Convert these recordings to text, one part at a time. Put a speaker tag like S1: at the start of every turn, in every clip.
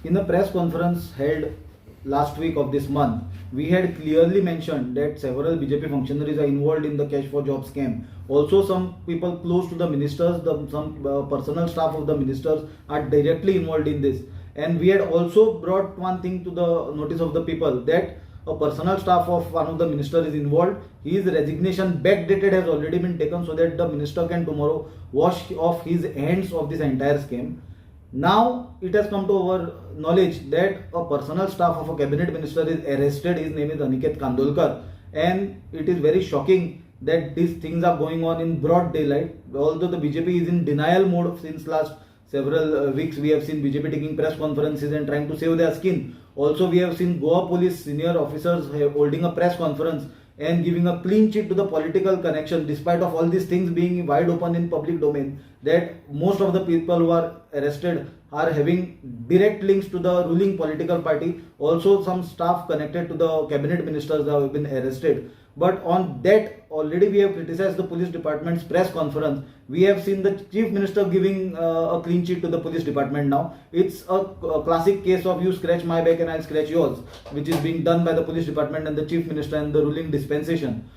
S1: In the press conference held last week of this month, we had clearly mentioned that several BJP functionaries are involved in the cash for job scam. Also, some people close to the ministers, some personal staff of the ministers are directly involved in this. And we had also brought one thing to the notice of the people, that a personal staff of one of the ministers is involved. His resignation backdated has already been taken so that the minister can tomorrow wash off his hands of this entire scam. Now it has come to our knowledge that a personal staff of a cabinet minister is arrested. His name is Kawthankar, and it is very shocking that these things are going on in broad daylight. Although the BJP is in denial mode since last several weeks, we have seen BJP taking press conferences and trying to save their skin. Also, we have seen Goa police senior officers holding a press conference and giving a clean sheet to the political connection, despite of all these things being wide open in public domain, that most of the people who are arrested are having direct links to the ruling political party. Also, some staff connected to the cabinet ministers have been arrested. But on that, already we have criticized the police department's press conference. We have seen the chief minister giving a clean sheet to the police department now. It's a classic case of you scratch my back and I'll scratch yours, which is being done by the police department and the chief minister and the ruling dispensation.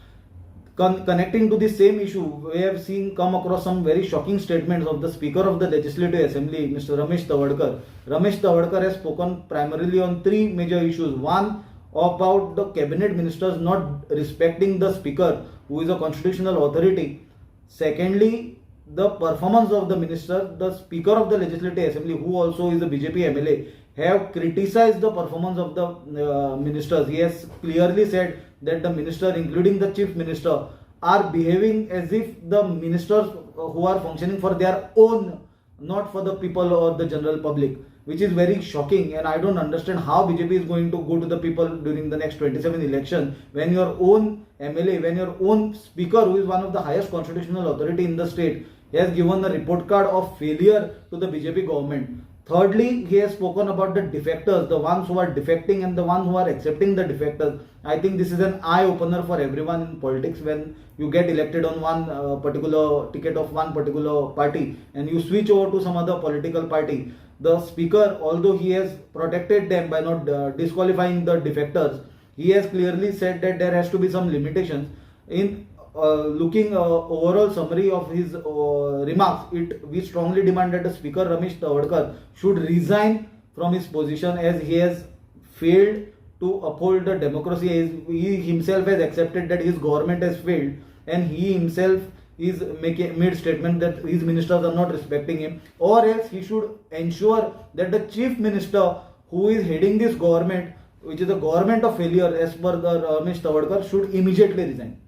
S1: Connecting to the same issue, we have seen come across some very shocking statements of the Speaker of the Legislative Assembly, Mr. Ramesh Tawadkar. Ramesh Tawadkar has spoken primarily on three major issues. One, about the cabinet ministers not respecting the Speaker, who is a constitutional authority. Secondly, the performance of the minister. The Speaker of the Legislative Assembly, who also is a BJP MLA, have criticized the performance of the ministers. He has clearly said that the minister, including the chief minister, are behaving as if the ministers who are functioning for their own, not for the people or the general public, which is very shocking. And I don't understand how BJP is going to go to the people during the next 27 election when your own MLA, when your own speaker, who is one of the highest constitutional authority in the state, has given a report card of failure to the BJP government. Thirdly, he has spoken about the defectors, the ones who are defecting and the ones who are accepting the defectors. I think this is an eye-opener for everyone in politics. When you get elected on one particular ticket of one particular party and you switch over to some other political party, the speaker, although he has protected them by not disqualifying the defectors, he has clearly said that there has to be some limitations. In looking overall summary of his remarks, we strongly demand that the Speaker Ramesh Tawadkar should resign from his position, as he has failed to uphold the democracy. He himself has accepted that his government has failed, and he himself is made statement that his ministers are not respecting him, or else he should ensure that the chief minister who is heading this government, which is a government of failure as per the Ramesh Tawadkar, should immediately resign.